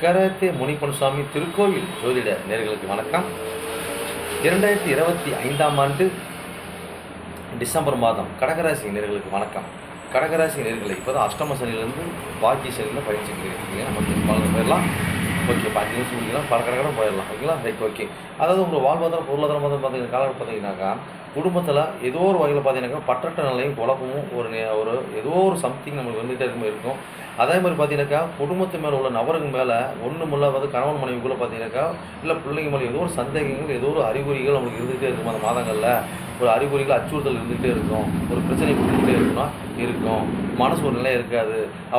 அக்கரத்தே முனிப்பன்சுவாமி திருக்கோவில் ஜோதிட நேர்களுக்கு வணக்கம். 2025ஆம் ஆண்டு டிசம்பர் மாதம் கடகராசி நேர்களுக்கு வணக்கம். கடகராசி நேர்களை இப்போ தான் அஷ்டம சனியிலேருந்து பாக்கிய சனியில் பயிற்சிட்டு இருக்கீங்க. நமக்கு பலன் போயிடலாம். ஓகே, 5 நிமிஷம் முடிக்கலாம், பல கடற்கரை போயிடலாம். ஓகேங்களா, ரைட். ஓகே, அதாவது உங்கள் வாழ்வாதாரம் பொருளாதாரம் பார்த்தீங்கன்னா காலகட்டம் பார்த்தீங்கன்னாக்கா குடும்பத்தில் ஏதோ ஒரு வகையில் பார்த்தீங்கன்னாக்கா பற்றட்ட நிலையும் குழப்பமும் ஒரு ஏதோ ஒரு சம்திங் நம்மளுக்கு வந்துகிட்டே இருக்கும். அதே மாதிரி பார்த்தீங்கன்னாக்கா குடும்பத்து மேலே உள்ள நபருக்கு மேலே ஒன்றுமில்ல கணவன் மனைவிக்குள்ளே பார்த்தீங்கன்னாக்கா இல்லை பிள்ளைங்க மேலே ஏதோ ஒரு சந்தேகங்கள் ஏதோ ஒரு அறிகுறிகள் நம்மளுக்கு இருந்துகிட்டே இருக்கும். அந்த மாதங்களில் ஒரு அறிகுறிகள் அச்சுறுத்தல் இருந்துகிட்டே இருக்கும். ஒரு பிரச்சனை கொடுத்துக்கிட்டே இருக்கும். மனசு ஒரு நிலை இருக்காது.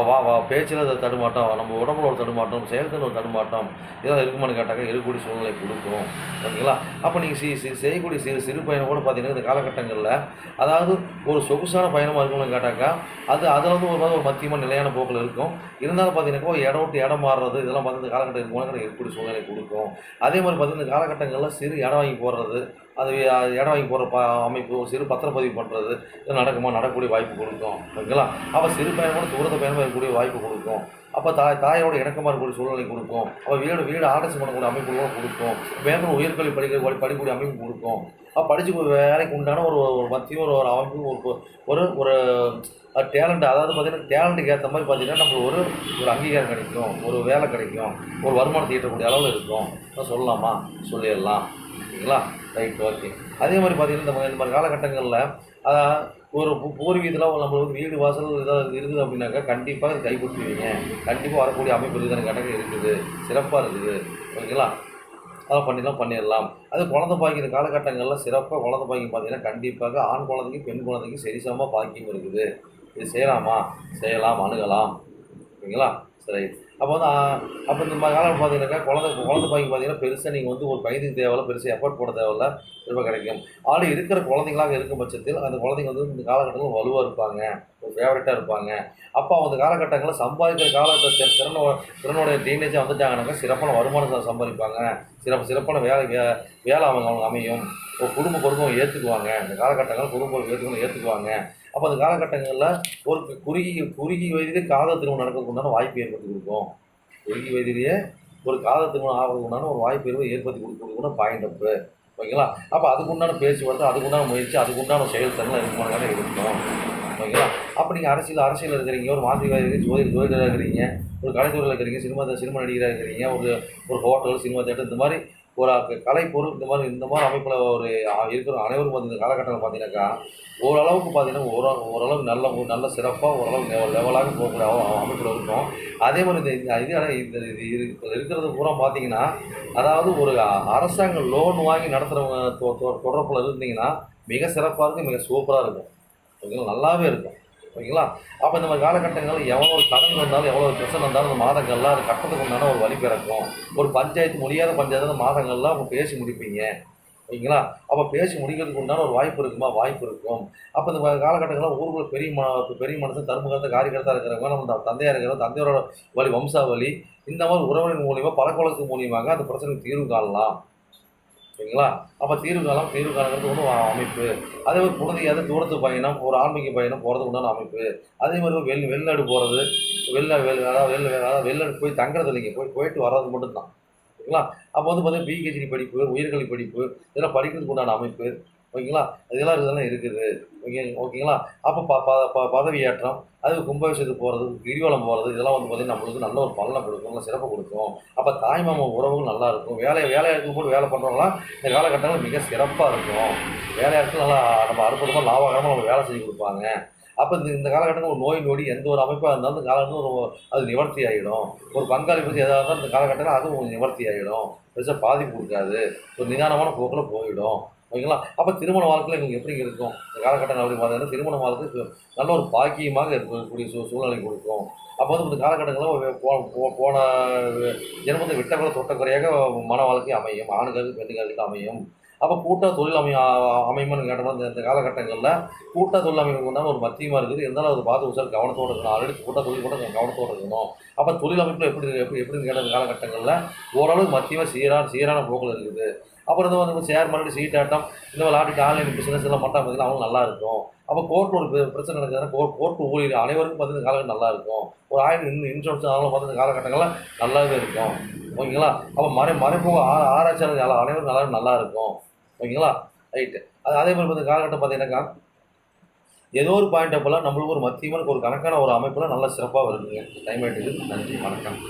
வா பேச்சில் அதை தடுமாட்டம், நம்ம உடம்புல ஒரு தடுமாட்டம், செயல்திறன் ஒரு தடுமாட்டம் இதெல்லாம் இருக்குமான்னு கேட்டாக்கா இருக்கக்கூடிய சூழ்நிலை கொடுக்கும். ஓகேங்களா, அப்போ நீங்கள் செய்யக்கூடிய சிறு பயணம் கூட பார்த்தீங்கன்னா இந்த காலகட்டங்களில் அதாவது ஒரு சொகுசான பயணமாக இருக்கும்னு கேட்டாக்கா அதில் ஒரு மத்தியமாக நிலையான போக்கில் இருக்கும். இருந்தாலும் பார்த்தீங்கன்னா இடம் விட்டு இடம் மாறுறது இதெல்லாம் பார்த்து இந்த காலகட்டம் இருக்கும்போது இருக்கக்கூடிய சூழ்நிலை கொடுக்கும். அதே மாதிரி பார்த்தீங்கன்னா இந்த காலகட்டங்களில் சிறு இடம் வாங்கி போடுறது, அது இடம் வாங்கி போடுற அமைப்பு, சிறு பத்திரப்பதிவு பண்ணுறது இது நடக்கக்கூடிய வாய்ப்பு கொடுக்கும். ஓகேங்களா, அப்போ சிறு பயணமோட தூரத்தை பயணமாக இருக்கக்கூடிய வாய்ப்பு கொடுக்கும். அப்போ தாயோட இணக்கமாக இருக்கக்கூடிய சூழ்நிலை கொடுக்கும். அப்போ வீடு ஆலோசனை பண்ணக்கூடிய அமைப்புகளும் கொடுக்கும். மேலும் உயர்கல்வி படிக்கக்கூடிய அமைப்பு கொடுக்கும். அப்போ படித்து வேலைக்கு உண்டான ஒரு மத்திய ஒரு அமைப்பு ஒரு டேலண்ட், அதாவது பார்த்திங்கன்னா டேலண்ட்டுக்கு ஏற்ற மாதிரி பார்த்திங்கன்னா நம்மளுக்கு ஒரு அங்கீகாரம் கிடைக்கும், ஒரு வேலை கிடைக்கும், ஒரு வருமானத்தை ஈட்டக்கூடிய அளவில் இருக்கும். சொல்லலாமா, சொல்லிடலாம். ஓகேங்களா, ரைட். ஓகே, அதே மாதிரி பார்த்திங்கன்னா இந்த மாதிரி காலகட்டங்களில் ஒரு பூர்வீகத்தில் நம்மளுக்கு வீடு வாசல் ஏதாவது இருக்குது அப்படின்னாக்கா கண்டிப்பாக கைப்பற்றுவீங்க. கண்டிப்பாக வரக்கூடிய அமைப்பு இருக்குதுன்னு கேட்டாக்க இருக்குது, சிறப்பாக இருக்குது. ஓகேங்களா, அதெல்லாம் பண்ணிடலாம். அது குழந்தை பாக்கியம் இந்த காலகட்டங்களில் சிறப்பாக குழந்தை பாக்கியம் பார்த்தீங்கன்னா கண்டிப்பாக ஆண் குழந்தைக்கு பெண் குழந்தைக்கு சரிசமமாக பாக்கியம் இருக்குது. இது செய்யலாம், அணுகலாம். ஓகேங்களா, சரி. அப்போ இந்த மாதிரி காலம் பார்த்தீங்கன்னாக்கா குழந்தை பாக்கியம் பார்த்தீங்கன்னா பெருசாக நீங்கள் ஒரு பயந்துக்கு தேவையில்ல, பெருசாக எஃபர்ட் போட தேவையில்ல, ரொம்ப கிடைக்கும். ஆள் இருக்கிற குழந்தைங்களாக இருக்கும் பட்சத்தில் அந்த குழந்தைங்க இந்த காலகட்டத்தில் வலுவாக இருப்பாங்க, ஒரு ஃபேவரட்டாக இருப்பாங்க. அப்போ அந்த காலகட்டங்களில் சம்பாதிக்கிற காலகட்ட திறனுடைய டீனேஜாக வந்துட்டாங்கன்னாக்கா சிறப்பான வருமானத்தை சம்பாதிப்பாங்க. சிறப்பான வேலை அவங்க அமையும். ஒரு குடும்ப பொறுப்பை ஏற்றுக்குவாங்க. இந்த காலகட்டங்கள் குடும்ப பொறுப்பு ஏற்றுக்குவாங்க. அப்போ அந்த காலகட்டங்களில் ஒரு குறுகிய வயதிலே காதல் திருமணம் நடக்கிறதுக்கு உண்டான வாய்ப்பு ஏற்படுத்தி கொடுக்கும். குறுகிய வயதிலேயே ஒரு காதல் திருமணம் ஆகிறதுக்கு உண்டான ஒரு வாய்ப்பு ஏற்படுத்தி கொடுக்கறதுக்கு பாயிண்ட் அப்பு. ஓகேங்களா, அப்போ அதுக்குண்டான பேச்சுவார்த்தை, அதுக்குண்டான முயற்சி, அதுக்குண்டான செயல்திறன் இருக்குமானதாக இருக்கும். ஓகேங்களா, அப்போ நீங்கள் அரசியல் இருக்கிறீங்க, ஒரு மாந்திரிகவாதி ஜோதிடராக இருக்கிறீங்க, ஒரு கலைத்துறையில் இருக்கிறீங்க, சினிமா நடிகராக இருக்கிறீங்க, ஒரு ஹோட்டல், சினிமா தேட்டர், இந்த மாதிரி ஒரு கலைப்பொருள் இந்த மாதிரி அமைப்பில் இருக்கிற அனைவரும் இந்த காலகட்டத்தில் பார்த்தீங்கன்னாக்கா ஓரளவுக்கு பார்த்தீங்கன்னா ஓரளவுக்கு நல்ல சிறப்பாக ஓரளவு லெவலாக போகக்கூடிய அமைப்பில் இருக்கும். அதே மாதிரி இது இருக்கிறது பூரா பார்த்தீங்கன்னா அதாவது ஒரு அரசாங்கம் லோன் வாங்கி நடத்துகிறவங்க தொடர்பில் இருந்தீங்கன்னா மிக சிறப்பாக இருக்கும், மிக சூப்பராக இருக்கும். ஓகேங்களா, நல்லாவே இருக்கும். ஓகேங்களா, அப்போ இந்த மாதிரி காலகட்டங்களில் எவ்வளோ ஒரு கடன் வந்தாலும் எவ்வளோ ஒரு பிரச்சனை வந்தாலும் அந்த மாதங்கள்லாம் அது கட்டத்துக்கு உண்டான ஒரு வழி பிறக்கும். ஒரு முடியாத பஞ்சாயத்து அந்த மாதங்கள்லாம் அவங்க பேசி முடிப்பீங்க. ஓகேங்களா, அப்போ பேசி முடிக்கிறதுக்கு உண்டான ஒரு வாய்ப்பு இருக்கும். அப்போ இந்த காலகட்டங்களில் ஊருக்குள்ள பெரிய மனுஷன் தர்மகர்த்த காரியகர்த்தா இருக்கிறவங்க, நம்ம தந்தையாக இருக்கிறவங்க, தந்தையோட வம்சாவளி, இந்த மாதிரி உறவின் மூலியமாக பழக்கவழக்கு மூலியமாக அந்த பிரச்சனைக்கு தீர்வு காணலாம். ஓகேங்களா, அப்போ தீர்வு காலங்கிறது ஒன்றும் அமைப்பு. அதே மாதிரி குழந்தையாவது தூரத்து பயணம், ஒரு ஆன்மீக பயணம் போகிறதுக்கு உண்டான அமைப்பு. அதே மாதிரி வெளிநாடு போகிறது, வெளிநாடு போய் தங்குறது இல்லைங்க, போயிட்டு வர்றது மட்டும்தான். ஓகேங்களா, அப்போ பார்த்தீங்கன்னா பிஹெச்டி படிப்பு, உயர்கல்வி படிப்பு இதெல்லாம் படிக்கிறதுக்கு உண்டான அமைப்பு. ஓகேங்களா, இதெல்லாம் இருக்குது. ஓகேங்களா, அப்போ பதவியேற்றம், அது கும்பாபிஷேகத்துக்கு போகிறது, கிரிவலம் போகிறது இதெல்லாம் பார்த்தீங்கன்னா நம்மளுக்கு நல்ல ஒரு பலனை கொடுக்கும், நல்ல சிறப்பு கொடுக்கும். அப்போ தாய்மாமா உறவுகள் நல்லாயிருக்கும். வேலையாக இருக்கும்போது வேலை பண்ணுறவங்களாம் இந்த காலகட்டங்கள் மிக சிறப்பாக இருக்கும். வேலையாட்கள் நல்லா நம்ம அற்புதமாக லாபகரமாக நம்ம வேலை செஞ்சு கொடுப்பாங்க. அப்போ இந்த காலகட்டத்தில் ஒரு நோய் எந்த ஒரு அமைப்பாக இருந்தாலும் இந்த காலகட்டத்தில் அது நிவர்த்தி ஆகிடும். ஒரு பங்காளி பற்றி எதாக இருந்தாலும் இந்த காலகட்டத்தில் அதுவும் நிவர்த்தி ஆகிடும். பெருசாக பாதிப்பு கொடுக்காது, ஒரு நிதானமான போக்கில் போயிடும். ஓகேங்களா, அப்போ திருமண வாழ்க்கையில் எங்களுக்கு எப்படி இருக்கும் இந்த காலகட்டம் அப்படி பார்த்தீங்கன்னா திருமண வாழ்க்கை நல்ல ஒரு பாக்கியமாக இருக்கக்கூடிய சூழ்நிலை கொடுக்கும். அப்போ இந்த காலகட்டங்களில் போன ஜென்மத்தை விட்டக்குறை தொட்டக்குறையாக மன வாழ்க்கை அமையும். ஆணுகளுக்கு பெண்களுக்கு அமையும். அப்போ கூட்டாக தொழில் அமையுமான்னு கேட்டோம்னா இந்த காலகட்டங்களில் கூட்டாக தொழில் அமைப்பு கொண்டாலும் ஒரு மத்தியமாக இருக்குது, இருந்தாலும் அது பார்த்து உசார் கவனத்தோடு இருக்கணும். ஆல்ரெடி கூட்டாக தொழில் கூட கவனத்தோடு இருக்கணும். அப்போ தொழில் அமைப்பில் எப்படின்னு கேட்ட காலகட்டங்களில் ஓரளவுக்கு மத்தியமாக சீரான போக்கில் இருக்குது. அப்புறம் வந்து ஷேர் மார்க்கெட், சீட்டாட்டம், இந்த மாதிரி ஆடிட்டு ஆன்லைன் பிஸ்னஸ் எல்லாம் மட்டும் பார்த்தீங்கன்னா அவங்களும் நல்லா இருக்கும். அப்போ கோர்ட்டில் ஒரு பிரச்சனை நடக்குதுன்னா கோர்ட்டு ஊழியர் அனைவருக்கும் பார்த்தீங்கன்னா காலகட்டம் நல்லா இருக்கும். ஒரு இன்சூரன்ஸ் அதெல்லாம் பார்த்தீங்கன்னா காலகட்டங்கள்லாம் நல்லாவே இருக்கும். ஓகேங்களா? அப்போ மறைமுக ஆராய்ச்சியாளர் அனைவரும் நல்லா இருக்கும். ஓகேங்களா? ரைட்டு. அதே மாதிரி பார்த்து காலகட்டம் பார்த்தீங்கன்னாக்கா ஏதோ ஒரு பாயிண்ட் அப்போல்லாம் நம்மளுக்கு ஒரு மத்தியமான ஒரு கணக்கான ஒரு அமைப்பில் நல்லா சிறப்பாக வருதுங்க. டைம் ஆகிட்டு. நன்றி, வணக்கம்.